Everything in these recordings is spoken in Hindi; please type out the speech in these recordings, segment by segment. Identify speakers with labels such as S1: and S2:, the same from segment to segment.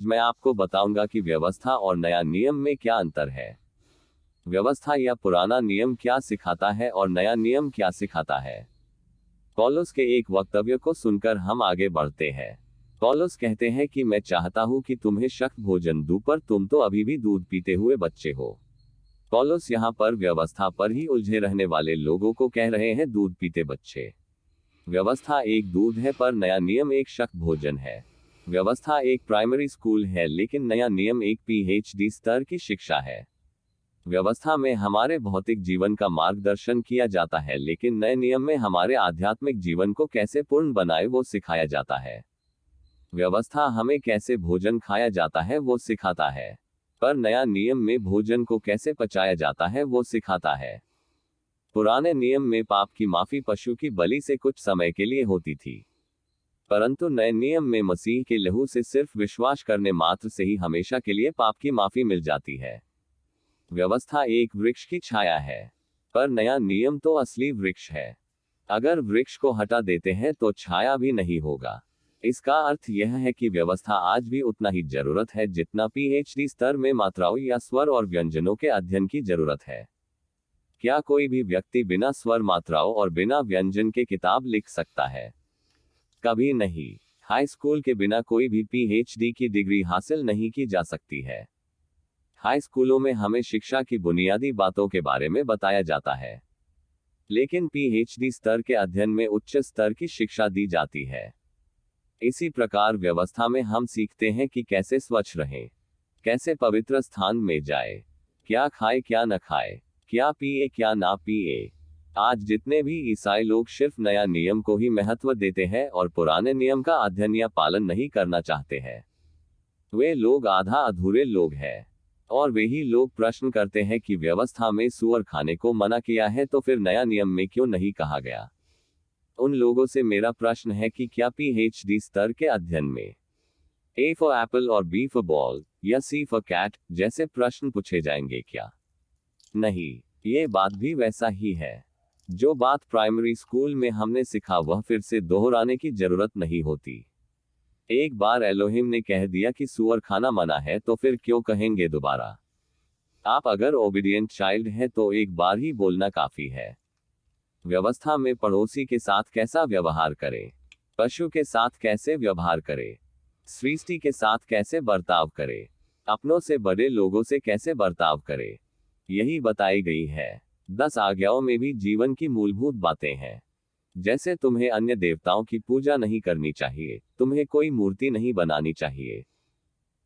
S1: मैं आपको बताऊंगा कि व्यवस्था और नया नियम में क्या अंतर है। व्यवस्था या पुराना नियम क्या सिखाता है और नया नियम क्या सिखाता है। पौलुस के एक वक्तव्य को सुनकर हम आगे बढ़ते हैं। पौलुस कहते हैं कि मैं चाहता हूं कि तुम्हें शक्त भोजन दूं, पर तुम तो अभी भी दूध पीते हुए बच्चे हो। पौलुस यहाँ पर व्यवस्था पर ही उलझे रहने वाले लोगों को कह रहे हैं दूध पीते बच्चे। व्यवस्था एक दूध है, पर नया नियम एक शक्त भोजन है। व्यवस्था एक प्राइमरी स्कूल है, लेकिन नया नियम एक पीएचडी स्तर की शिक्षा है। व्यवस्था में हमारे भौतिक जीवन का मार्गदर्शन किया जाता है, लेकिन नए नियम में हमारे आध्यात्मिक जीवन को कैसे पूर्ण बनाए वो सिखाया जाता है। व्यवस्था हमें कैसे भोजन खाया जाता है वो सिखाता है, पर नया नियम में भोजन को कैसे पचाया जाता है वो सिखाता है। पुराने नियम में पाप की माफी पशु की बलि से कुछ समय के लिए होती थी, परंतु नए नियम में मसीह के लहू से सिर्फ विश्वास करने मात्र से ही हमेशा के लिए पाप की माफी मिल जाती है। व्यवस्था एक वृक्ष की छाया है, पर नया नियम तो असली वृक्ष है। अगर वृक्ष को हटा देते हैं तो छाया भी नहीं होगा। इसका अर्थ यह है कि व्यवस्था आज भी उतना ही जरूरत है जितना पीएचडी स्तर में मात्राओं या स्वर और व्यंजनों के अध्ययन की जरूरत है। क्या कोई भी व्यक्ति बिना स्वर मात्राओं और बिना व्यंजन के किताब लिख सकता है? कभी नहीं। हाई स्कूल के बिना कोई भी पीएचडी की डिग्री हासिल नहीं की जा सकती है। हाई स्कूलों में हमें शिक्षा की बुनियादी बातों के बारे में बताया जाता है, लेकिन पीएचडी स्तर के अध्ययन में उच्च स्तर की शिक्षा दी जाती है। इसी प्रकार व्यवस्था में हम सीखते हैं कि कैसे स्वच्छ रहें, कैसे पवित्र स्थान में जाए, क्या खाए क्या न खाए, क्या पिए क्या ना पिए। आज जितने भी ईसाई लोग सिर्फ नया नियम को ही महत्व देते हैं और पुराने नियम का अध्ययन या पालन नहीं करना चाहते हैं, वे लोग आधा अधूरे लोग हैं। और वही लोग प्रश्न करते हैं कि व्यवस्था में सूअर खाने को मना किया है तो फिर नया नियम में क्यों नहीं कहा गया। उन लोगों से मेरा प्रश्न है कि क्या पीएचडी स्तर के अध्ययन में ए फॉर एप्पल और बी फॉर बॉल या सी फॉर कैट जैसे प्रश्न पूछे जाएंगे क्या? नहीं, ये बात भी वैसा ही है। जो बात प्राइमरी स्कूल में हमने सीखा वह फिर से दोहराने की जरूरत नहीं होती। एक बार एलोहिम ने कह दिया कि सूअर खाना मना है तो फिर क्यों कहेंगे दोबारा? आप अगर ओबीडिएंट चाइल्ड है तो एक बार ही बोलना काफी है। व्यवस्था में पड़ोसी के साथ कैसा व्यवहार करें, पशु के साथ कैसे व्यवहार करें, सृष्टि के साथ कैसे बर्ताव करें, अपनों से बड़े लोगों से कैसे बर्ताव करें, यही बताई गई है। 10 आज्ञाओं में भी जीवन की मूलभूत बातें हैं, जैसे तुम्हें अन्य देवताओं की पूजा नहीं करनी चाहिए, तुम्हें कोई मूर्ति नहीं बनानी चाहिए,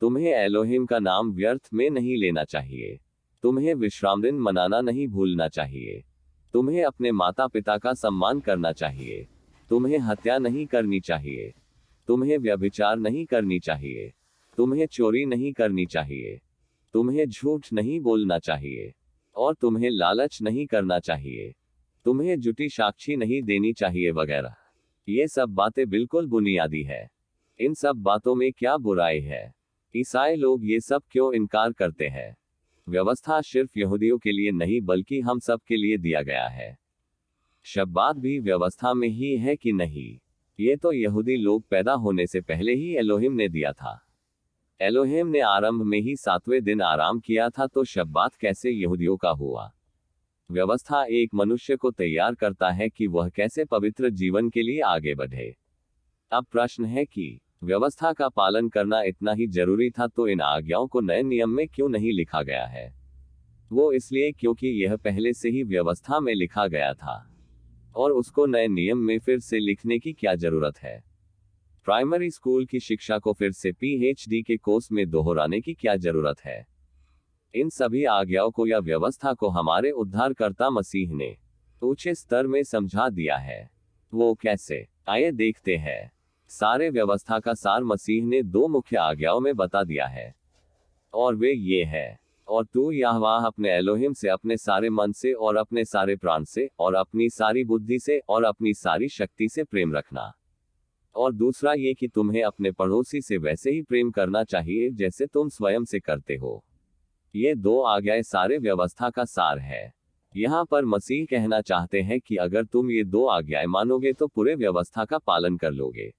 S1: तुम्हें एलोहिम का नाम व्यर्थ में नहीं लेना चाहिए, तुम्हें विश्राम दिन मनाना नहीं भूलना चाहिए, तुम्हें अपने माता पिता का सम्मान करना चाहिए, तुम्हें हत्या नहीं करनी चाहिए, तुम्हें व्यभिचार नहीं करनी चाहिए, तुम्हें चोरी नहीं करनी चाहिए, तुम्हें झूठ नहीं बोलना चाहिए, और तुम्हें लालच नहीं करना चाहिए, तुम्हें झूठी साक्षी नहीं देनी चाहिए वगैरह। ये सब बातें बिल्कुल बुनियादी है। इन सब बातों में क्या बुराई है? ईसाई लोग ये सब क्यों इनकार करते हैं? व्यवस्था सिर्फ यहूदियों के लिए नहीं बल्कि हम सब के लिए दिया गया है। शब्बात भी व्यवस्था में ही है कि नहीं? ये तो यहूदी लोग पैदा होने से पहले ही एलोहिम ने दिया था। एलोहिम ने आरंभ में ही 7वें दिन आराम किया था, तो शब्बात कैसे यहूदियों का हुआ? व्यवस्था एक मनुष्य को तैयार करता है कि वह कैसे पवित्र जीवन के लिए आगे बढ़े। अब प्रश्न है कि व्यवस्था का पालन करना इतना ही जरूरी था तो इन आज्ञाओं को नए नियम में क्यों नहीं लिखा गया है? वो इसलिए क्योंकि यह पहले से ही व्यवस्था में लिखा गया था, और उसको नए नियम में फिर से लिखने की क्या जरूरत है? प्राइमरी स्कूल की शिक्षा को फिर से पीएचडी के कोर्स में दोहराने की क्या जरूरत है? इन सभी आज्ञाओं को या व्यवस्था को हमारे उद्धारकर्ता मसीह ने ऊंचे स्तर में समझा दिया है। वो कैसे? आइए देखते हैं। सारे व्यवस्था का सार मसीह ने 2 मुख्य आज्ञाओं में बता दिया है, और वे ये है, और तू यहोवा अपने एलोहिम से अपने सारे मन से और अपने सारे प्राण से और अपनी सारी बुद्धि से और अपनी सारी शक्ति से प्रेम रखना। और दूसरा ये कि तुम्हें अपने पड़ोसी से वैसे ही प्रेम करना चाहिए जैसे तुम स्वयं से करते हो। ये 2 आज्ञाएं सारे व्यवस्था का सार है। यहाँ पर मसीह कहना चाहते हैं कि अगर तुम ये 2 आज्ञाएं मानोगे तो पूरे व्यवस्था का पालन कर लोगे।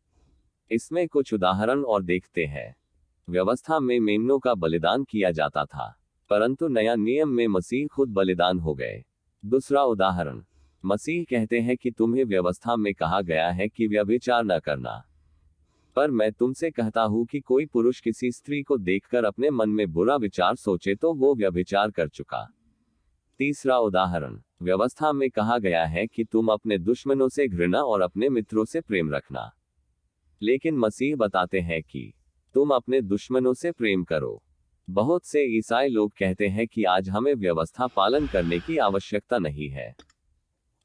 S1: इसमें कुछ उदाहरण और देखते हैं। व्यवस्था में मेमनों का बलिदान किया जाता था, परंतु नया नियम में मसीह खुद बलिदान हो गए। दूसरा उदाहरण, मसीह कहते हैं कि तुम्हें व्यवस्था में कहा गया है कि व्यभिचार न करना, पर मैं तुमसे कहता हूं कि कोई पुरुष किसी स्त्री को देखकर अपने मन में बुरा विचार सोचे तो वो व्यभिचार कर चुका। तीसरा उदाहरण, व्यवस्था में कहा गया है कि तुम अपने दुश्मनों से घृणा और अपने मित्रों से प्रेम रखना, लेकिन मसीह बताते हैं कि तुम अपने दुश्मनों से प्रेम करो। बहुत से ईसाई लोग कहते हैं कि आज हमें व्यवस्था पालन करने की आवश्यकता नहीं है,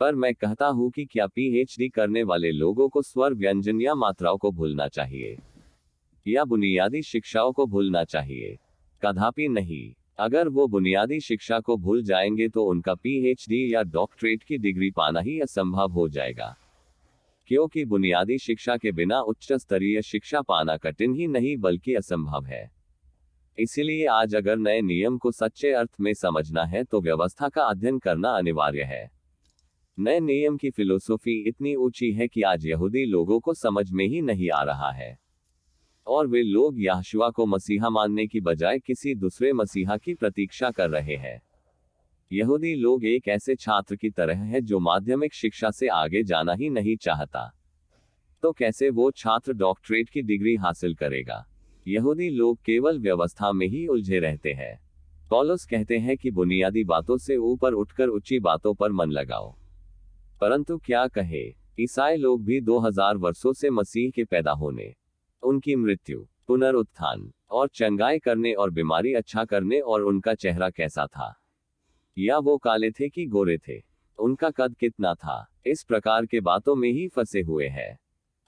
S1: पर मैं कहता हूं कि क्या पीएचडी करने वाले लोगों को स्वर व्यंजन या मात्राओं को भूलना चाहिए, या बुनियादी शिक्षाओं को भूलना चाहिए? कदापि नहीं। अगर वो बुनियादी शिक्षा को भूल जाएंगे तो उनका पीएचडी या डॉक्टरेट की डिग्री पाना ही असंभव हो जाएगा, क्योंकि बुनियादी शिक्षा के बिना उच्च स्तरीय शिक्षा पाना कठिन ही नहीं बल्कि असंभव है। इसीलिए आज अगर नए नियम को सच्चे अर्थ में समझना है तो व्यवस्था का अध्ययन करना अनिवार्य है। नए नियम की फिलोसॉफी इतनी ऊंची है कि आज यहूदी लोगों को समझ में ही नहीं आ रहा है, और वे लोग यहोशुआ को मसीहा मानने की बजाय किसी दूसरे मसीहा की प्रतीक्षा कर रहे हैं। यहूदी लोग एक ऐसे छात्र की तरह है जो माध्यमिक शिक्षा से आगे जाना ही नहीं चाहता, तो कैसे वो छात्र डॉक्टरेट की डिग्री हासिल करेगा? यहूदी लोग केवल व्यवस्था में ही उलझे रहते हैं। पौलुस कहते हैं कि बुनियादी बातों से ऊपर उठकर ऊंची बातों पर मन लगाओ। परंतु क्या कहे, ईसाई लोग भी 2000 वर्षों से मसीह के पैदा होने, उनकी मृत्यु, पुनरुत्थान और चंगाई करने और बीमारी अच्छा करने और उनका चेहरा कैसा था, या वो काले थे कि गोरे थे, उनका कद कितना था, इस प्रकार के बातों में ही फंसे हुए हैं।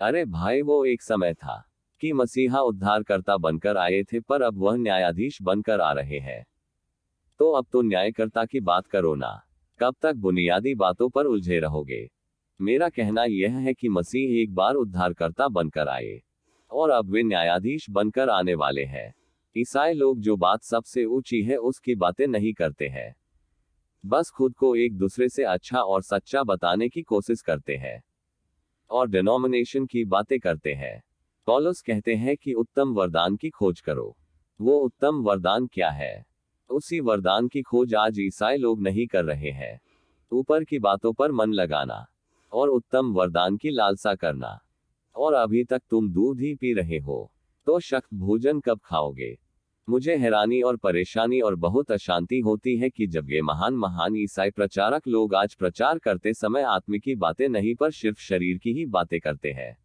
S1: अरे भाई, वो एक समय था कि मसीहा उद्धारकर्ता बनकर आए थे, पर अब वह न्यायाधीश बनकर आ रहे हैं। तो अब तो न्यायकर्ता की बात करो ना। कब तक बुनियादी बातों पर उलझे रहोगे? मेरा कहना यह है कि मसीह एक बार उद्धारकर्ता बनकर आए और अब वे न्यायाधीश बनकर आने वाले हैं। ईसाई लोग जो बात सबसे ऊंची है उसकी बातें नहीं करते हैं, बस खुद को एक दूसरे से अच्छा और सच्चा बताने की कोशिश करते हैं और डिनोमिनेशन की बातें करते हैं। पौलुस कहते हैं कि उत्तम वरदान की खोज करो। वो उत्तम वरदान क्या है? उसी वरदान की खोज आज ईसाई लोग नहीं कर रहे हैं। ऊपर की बातों पर मन लगाना और उत्तम वरदान की लालसा करना, और अभी तक तुम दूध ही पी रहे हो, तो शक्त भोजन कब खाओगे? मुझे हैरानी और परेशानी और बहुत अशांति होती है कि जब ये महान महान ईसाई प्रचारक लोग आज प्रचार करते समय आत्मिक की बातें नहीं पर सिर्फ शरीर की ही बातें करते हैं।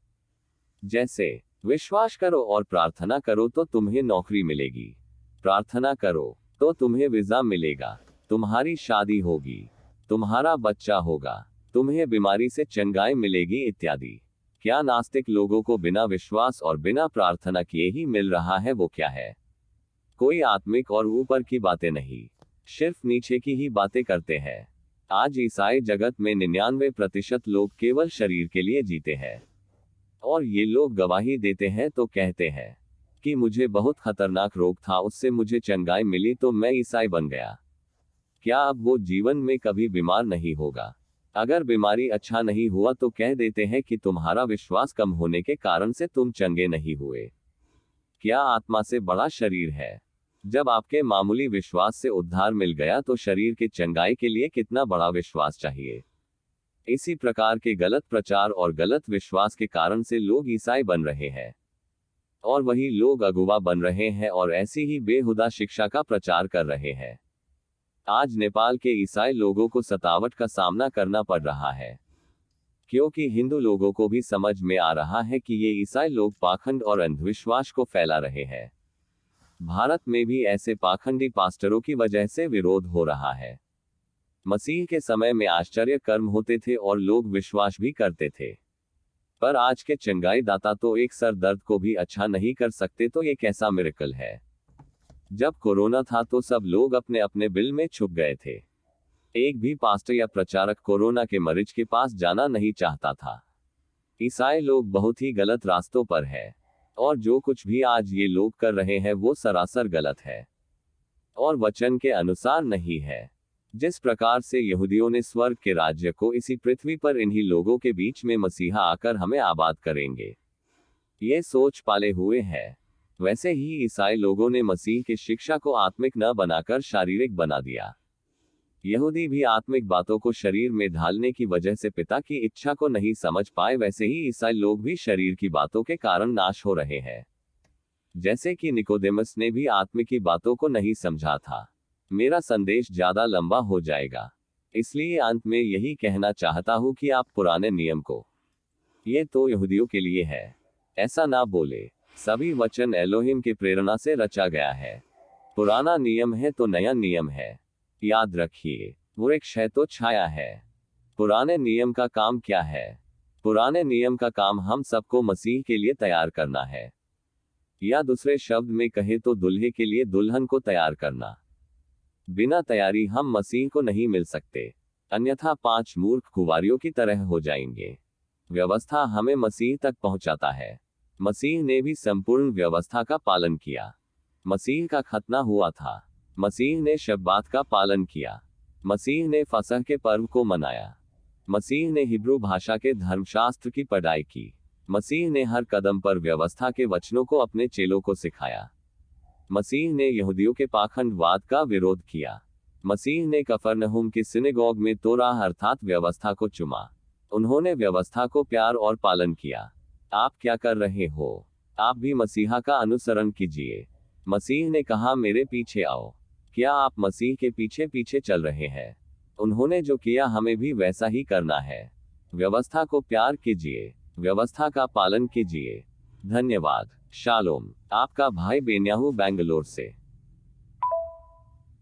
S1: जैसे, विश्वास करो और प्रार्थना करो तो तुम्हें नौकरी मिलेगी, प्रार्थना करो तो तुम्हें वीजा मिलेगा, तुम्हारी शादी होगी, तुम्हारा बच्चा होगा, तुम्हें बीमारी से चंगाई मिलेगी इत्यादि। क्या नास्तिक लोगों को बिना विश्वास और बिना प्रार्थना किए ही मिल रहा है? वो क्या है? कोई आत्मिक और ऊपर की बातें नहीं, सिर्फ नीचे की ही बातें करते हैं। आज ईसाई जगत में 99% लोग केवल शरीर के लिए जीते हैं, और ये लोग गवाही देते हैं तो कहते हैं कि मुझे बहुत खतरनाक रोग था, उससे मुझे चंगाई मिली तो मैं ईसाई बन गया। क्या अब वो जीवन में कभी बीमार नहीं होगा? अगर बीमारी अच्छा नहीं हुआ तो कह देते हैं कि तुम्हारा विश्वास कम होने के कारण से तुम चंगे नहीं हुए। क्या आत्मा से बड़ा शरीर है? जब आपके मामूली विश्वास से उद्धार मिल गया तो शरीर के चंगाई के लिए कितना बड़ा विश्वास चाहिए? इसी प्रकार के गलत प्रचार और गलत विश्वास के कारण से लोग ईसाई बन रहे हैं, और वही लोग अगुवा बन रहे हैं और ऐसी ही बेहुदा शिक्षा का प्रचार कर रहे हैं। आज नेपाल के ईसाई लोगों को सतावट का सामना करना पड़ रहा है, क्योंकि हिंदू लोगों को भी समझ में आ रहा है कि ये ईसाई लोग पाखंड और अंधविश्वास को फैला रहे हैं। भारत में भी ऐसे पाखंडी पास्टरों की वजह से विरोध हो रहा है। मसीह के समय में आश्चर्य कर्म होते थे और लोग विश्वास भी करते थे, पर आज के चंगाई दाता तो एक सर दर्द को भी अच्छा नहीं कर सकते, तो ये कैसा मिरेकल है? जब कोरोना था तो सब लोग अपने अपने बिल में छुप गए थे। एक भी पास्टर या प्रचारक कोरोना के मरीज के पास जाना नहीं चाहता था। ईसाई लोग बहुत ही गलत रास्तों पर है, और जो कुछ भी आज ये लोग कर रहे हैं वो सरासर गलत है और वचन के अनुसार नहीं है। जिस प्रकार से यहूदियों ने स्वर्ग के राज्य को इसी पृथ्वी पर इन्हीं लोगों के बीच में मसीहा आकर हमें आबाद करेंगे, ये सोच पाले हुए है। वैसे ही ईसाई लोगों ने मसीह की शिक्षा को आत्मिक न बनाकर शारीरिक बना दिया। यहूदी भी आत्मिक बातों को शरीर में ढालने की वजह से पिता की इच्छा को नहीं समझ पाए, वैसे ही ईसाई लोग भी शरीर की बातों के कारण नाश हो रहे हैं। जैसे कि निकोदेमस ने भी आत्मिकी बातों को नहीं समझा था। मेरा संदेश ज्यादा लंबा हो जाएगा, इसलिए अंत में यही कहना चाहता हूं कि आप पुराने नियम को, ये तो यहूदियों के लिए है, ऐसा ना बोले। सभी वचन एलोहिम की प्रेरणा से रचा गया है। पुराना नियम है तो नया नियम है। याद रखिए, वृक्ष है तो छाया है। पुराने नियम का काम क्या है? पुराने नियम का काम हम सबको मसीह के लिए तैयार करना है, या दूसरे शब्द में कहे तो दुल्हे के लिए दुल्हन को तैयार करना। बिना तैयारी हम मसीह को नहीं मिल सकते, अन्यथा 5 मूर्ख कुंवारियों की तरह हो जाएंगे। व्यवस्था हमें मसीह तक पहुंचाता है। मसीह ने भी संपूर्ण व्यवस्था का पालन किया। मसीह का खतना हुआ था। मसीह ने शब्बात का पालन किया। मसीह ने फसह के पर्व को मनाया। मसीह ने हिब्रू भाषा के धर्मशास्त्र की पढ़ाई की। मसीह ने हर कदम पर व्यवस्था के वचनों को अपने चेलों को सिखाया। मसीह ने यहूदियों के पाखंडवाद का विरोध किया। मसीह ने कफरनहूम की सिनेगोग में तोराह अर्थात व्यवस्था को चुमा। उन्होंने व्यवस्था को प्यार और पालन किया। आप क्या कर रहे हो? आप भी मसीहा का अनुसरण कीजिए। मसीह ने कहा, मेरे पीछे आओ। क्या आप मसीह के पीछे पीछे चल रहे हैं? उन्होंने जो किया हमें भी वैसा ही करना है। व्यवस्था को प्यार कीजिए, व्यवस्था का पालन कीजिए। धन्यवाद। शालोम। आपका भाई बेन्याहू, बेंगलोर से।